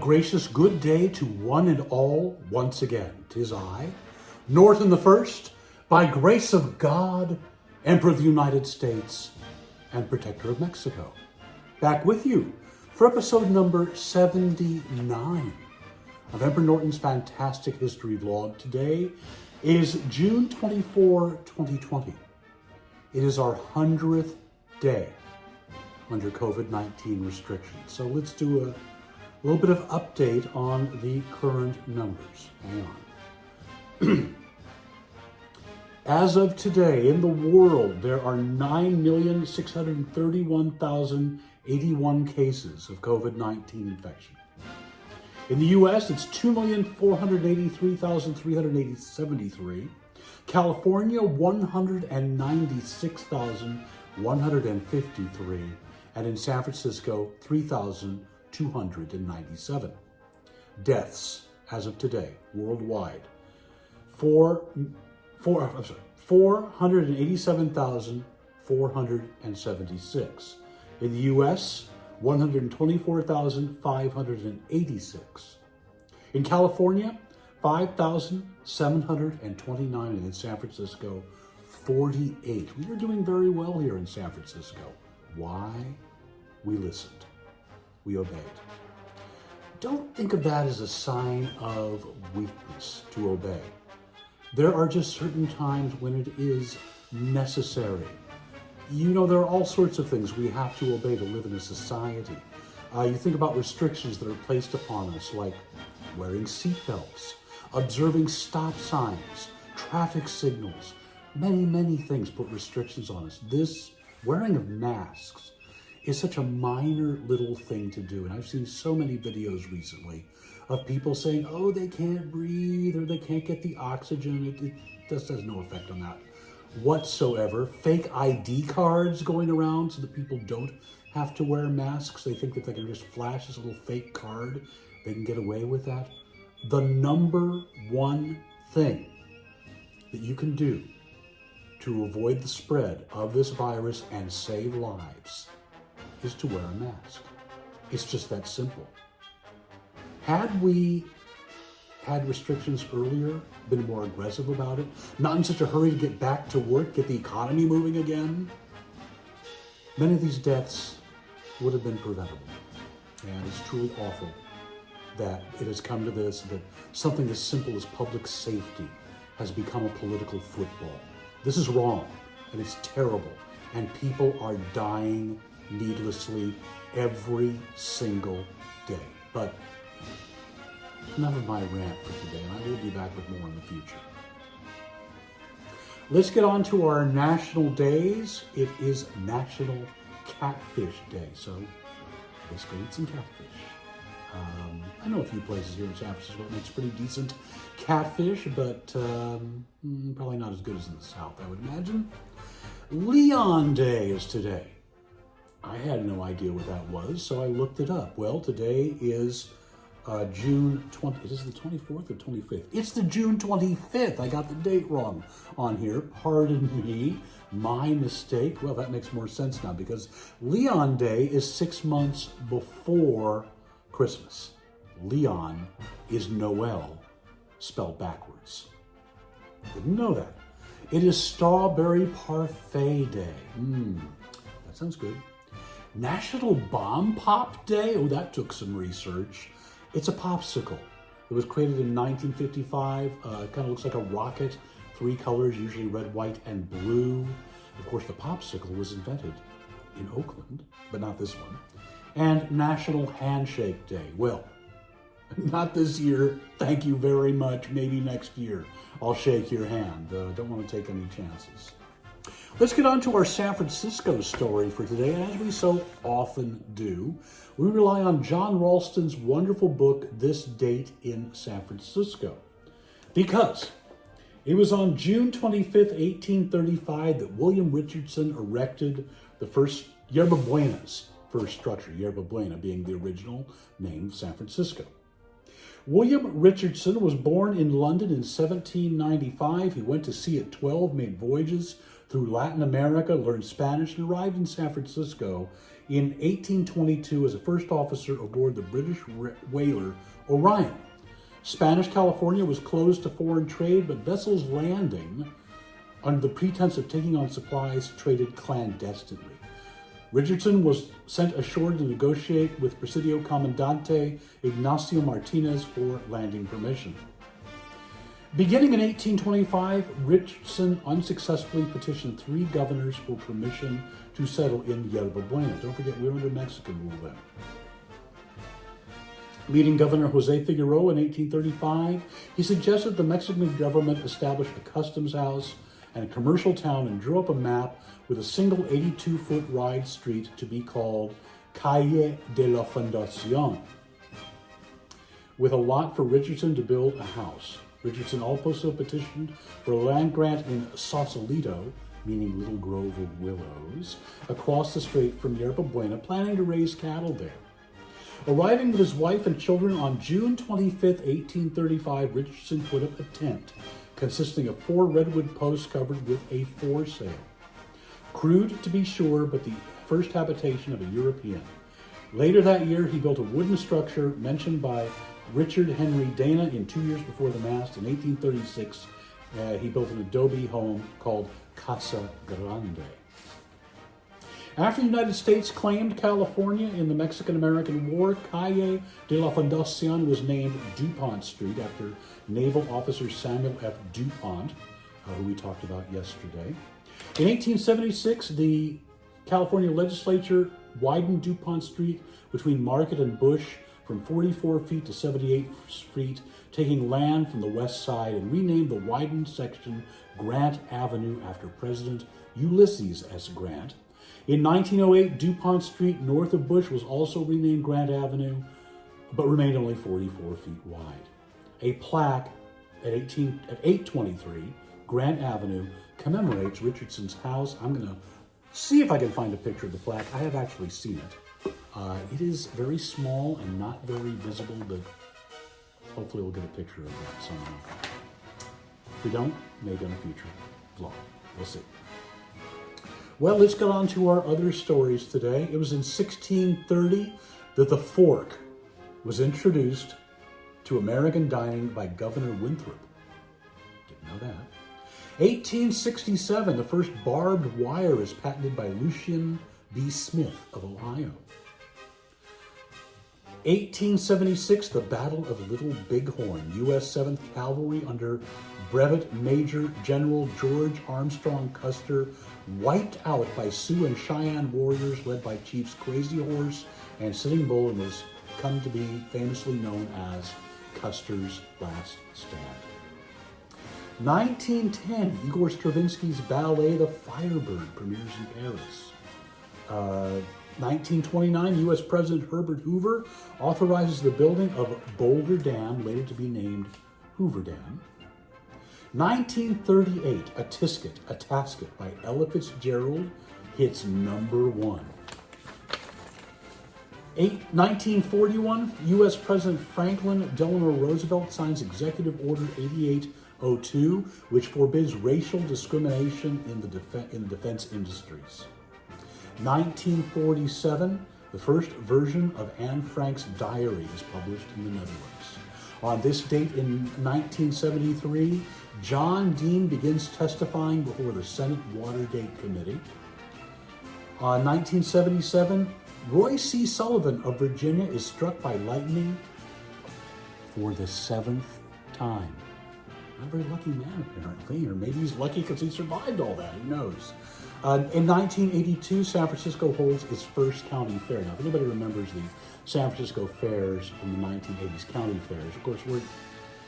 gracious good day to one and all once again. 'Tis I, Norton the First, by grace of God, Emperor of the United States and Protector of Mexico, back with you for episode number 79 of Emperor Norton's Fantastic History Vlog. Today is June 24, 2020. It is our 100th day under COVID-19 restrictions. So let's do a little bit of update on the current numbers. Hang on. As of today, in the world, there are 9,631,081 cases of COVID-19 infection. In the U.S., it's 2,483,373. California, 196,153. And in San Francisco, 3,297. Deaths, as of today, worldwide, 487,476. In the U.S., 124,586. In California, 5,729. And in San Francisco, 48. We are doing very well here in San Francisco. Why? We listened. We obeyed. Don't think of that as a sign of weakness to obey. There are just certain times when it is necessary. You know, there are all sorts of things we have to obey to live in a society. You think about restrictions that are placed upon us, like wearing seatbelts, observing stop signs, traffic signals. Many, many things put restrictions on us. This wearing of masks is such a minor little thing to do. And I've seen so many videos recently of people saying, oh, they can't breathe or they can't get the oxygen. It just has no effect on that whatsoever. Fake ID cards going around so that people don't have to wear masks. They think that they can just flash this little fake card. They can get away with that. The number one thing that you can do to avoid the spread of this virus and save lives is to wear a mask. It's just that simple. Had we had restrictions earlier, been more aggressive about it, not in such a hurry to get back to work, get the economy moving again, many of these deaths would have been preventable. And it's truly awful that it has come to this, that something as simple as public safety has become a political football. This is wrong, and it's terrible, and people are dying needlessly every single day. But enough of my rant for today, and I will be back with more in the future. Let's get on to our national days. It is National Catfish Day, so let's go eat some catfish. I know a few places here in San Francisco that makes pretty decent catfish, but probably not as good as in the South, I would imagine. Leon Day is today. I had no idea what that was, so I looked it up. Well, today is June 20th. Is this the 24th or 25th? It's the June 25th. I got the date wrong on here. Pardon me. My mistake. Well, that makes more sense now because Leon Day is 6 months before Christmas. Leon is Noel, spelled backwards. Didn't know that. It is Strawberry Parfait Day. That sounds good. National Bomb Pop Day. Oh, that took some research. It's a popsicle. It was created in 1955. Kind of looks like a rocket. 3 colors, usually red, white, and blue. Of course, the popsicle was invented in Oakland, but not this one. And National Handshake Day. Well, not this year. Thank you very much. Maybe next year I'll shake your hand. Don't want to take any chances. Let's get on to our San Francisco story for today. And as we so often do, we rely on John Ralston's wonderful book, This Date in San Francisco. Because it was on June 25th, 1835 that William Richardson erected the first Yerba Buena's first structure, Yerba Buena being the original name of San Francisco. William Richardson was born in London in 1795. He went to sea at 12, made voyages through Latin America, learned Spanish, and arrived in San Francisco in 1822 as a first officer aboard the British whaler Orion. Spanish California was closed to foreign trade, but vessels landing under the pretense of taking on supplies traded clandestinely. Richardson was sent ashore to negotiate with Presidio Comandante Ignacio Martinez for landing permission. Beginning in 1825, Richardson unsuccessfully petitioned 3 governors for permission to settle in Yerba Buena. Don't forget, we were under Mexican rule then. Meeting Governor Jose Figueroa in 1835, he suggested the Mexican government establish a customs house and a commercial town and drew up a map with a single 82-foot wide street to be called Calle de la Fundación, with a lot for Richardson to build a house. Richardson also petitioned for a land grant in Sausalito, meaning Little Grove of Willows, across the strait from Yerba Buena, planning to raise cattle there. Arriving with his wife and children on June 25, 1835, Richardson put up a tent consisting of 4 redwood posts covered with a foresail. Crude, to be sure, but the first habitation of a European. Later that year, he built a wooden structure mentioned by Richard Henry Dana in 2 years before the mast. In 1836, he built an adobe home called Casa Grande. After the United States claimed California in the Mexican-American War, Calle de la Fundación was named DuPont Street after Naval Officer Samuel F. DuPont, who we talked about yesterday. In 1876, the California legislature widened DuPont Street between Market and Bush from 44 feet to 78 feet, taking land from the west side, and renamed the widened section Grant Avenue after President Ulysses S. Grant. In 1908, DuPont Street north of Bush was also renamed Grant Avenue, but remained only 44 feet wide. A plaque at 823 Grant Avenue commemorates Richardson's house. I'm going to see if I can find a picture of the plaque. I have actually seen it. It is very small and not very visible, but hopefully we'll get a picture of that somehow. If we don't, maybe on a future vlog. We'll see. Well, let's get on to our other stories today. It was in 1630 that the fork was introduced to American dining by Governor Winthrop. Didn't know that. 1867, the first barbed wire is patented by Lucian B. Smith of Ohio. 1876, the Battle of Little Bighorn. U.S. 7th Cavalry under Brevet Major General George Armstrong Custer wiped out by Sioux and Cheyenne warriors led by Chiefs Crazy Horse and Sitting Bull, and was come to be famously known as Custer's Last Stand. 1910, Igor Stravinsky's ballet The Firebird premieres in Paris. 1929, U.S. President Herbert Hoover authorizes the building of Boulder Dam, later to be named Hoover Dam. 1938, A Tasket by Ella Fitzgerald hits #1. 1941, U.S. President Franklin Delano Roosevelt signs Executive Order 8802, which forbids racial discrimination in the defense industries. 1947, the first version of Anne Frank's diary is published in the Netherlands. On this date in 1973, John Dean begins testifying before the Senate Watergate Committee. On 1977, Roy C. Sullivan of Virginia is struck by lightning for the 7th time. Not a very lucky man, apparently, or maybe he's lucky because he survived all that, who knows. In 1982, San Francisco holds its first county fair. Now, if anybody remembers the San Francisco fairs from the 1980s, county fairs, of course, we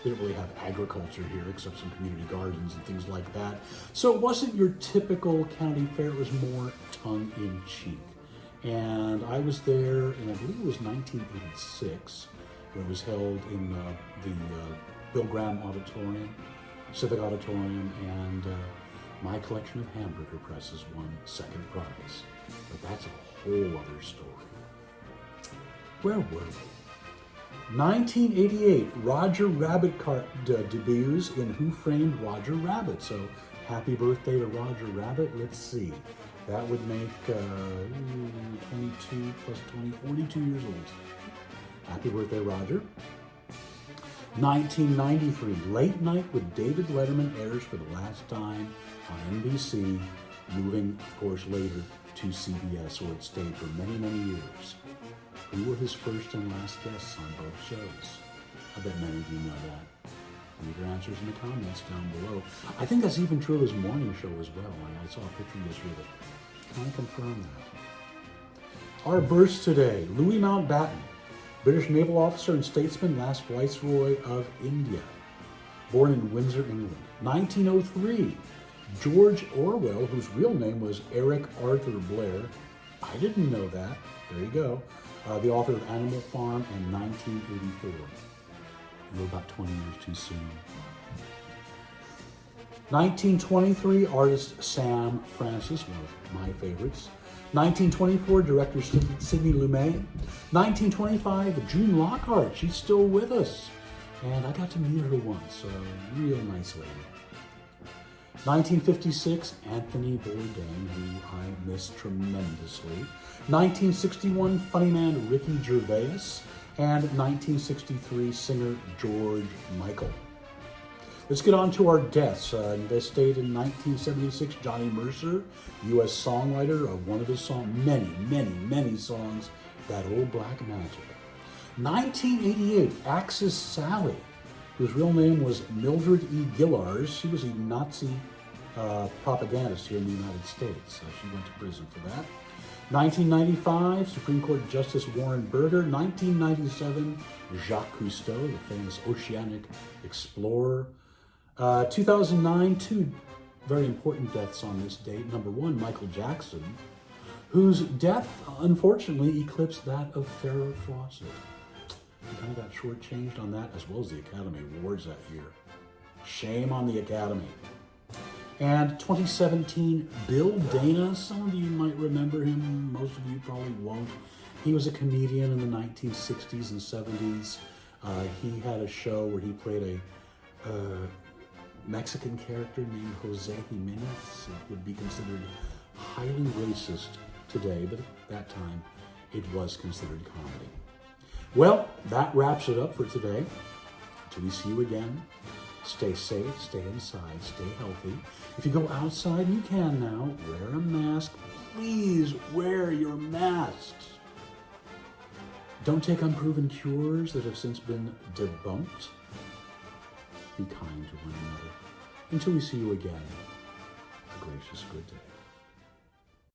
didn't really have agriculture here except some community gardens and things like that. So it wasn't your typical county fair, it was more tongue-in-cheek. And I was there, and I believe it was 1986, when it was held in the Bill Graham Auditorium, Civic Auditorium, and my collection of hamburger presses won second prize. But that's a whole other story. Where were we? 1988, Roger Rabbit debuts in Who Framed Roger Rabbit. So happy birthday to Roger Rabbit. Let's see. That would make 22 plus 20, 42 years old. Happy birthday, Roger. 1993, Late Night with David Letterman airs for the last time on NBC, moving, of course, later to CBS, where it stayed for many, many years. Who were his first and last guests on both shows? I bet many of you know that. Leave your answers in the comments down below. I think that's even true of his morning show as well. I saw a picture yesterday that kind of confirmed that. Our births today: Louis Mountbatten, British naval officer and statesman, last Viceroy of India, born in Windsor, England. 1903, George Orwell, whose real name was Eric Arthur Blair. I didn't know that. There you go. The author of Animal Farm in 1984. You were about 20 years too soon. 1923, artist Sam Francis, one of my favorites. 1924, director Sidney Lumet. 1925, June Lockhart. She's still with us. And I got to meet her once. A real nice lady. 1956, Anthony Bourdain, who I miss tremendously. 1961, funny man Ricky Gervais. And 1963, singer George Michael. Let's get on to our deaths. This date in 1976, Johnny Mercer, U.S. songwriter of one of his songs, many songs, That Old Black Magic. 1988, Axis Sally, whose real name was Mildred E. Gillars. She was a Nazi propagandist here in the United States. She went to prison for that. 1995, Supreme Court Justice Warren Burger. 1997, Jacques Cousteau, the famous oceanic explorer. 2009, two very important deaths on this date. Number one, Michael Jackson, whose death, unfortunately, eclipsed that of Farrah Fawcett. He kind of got shortchanged on that, as well as the Academy Awards that year. Shame on the Academy. And 2017, Bill Dana. Some of you might remember him. Most of you probably won't. He was a comedian in the 1960s and 70s. He had a show where he played a Mexican character named Jose Jimenez. It would be considered highly racist today, but at that time, it was considered comedy. Well, that wraps it up for today. Until we see you again, stay safe, stay inside, stay healthy. If you go outside, you can now, wear a mask. Please wear your masks. Don't take unproven cures that have since been debunked. Be kind to one another. Until we see you again, a gracious good day.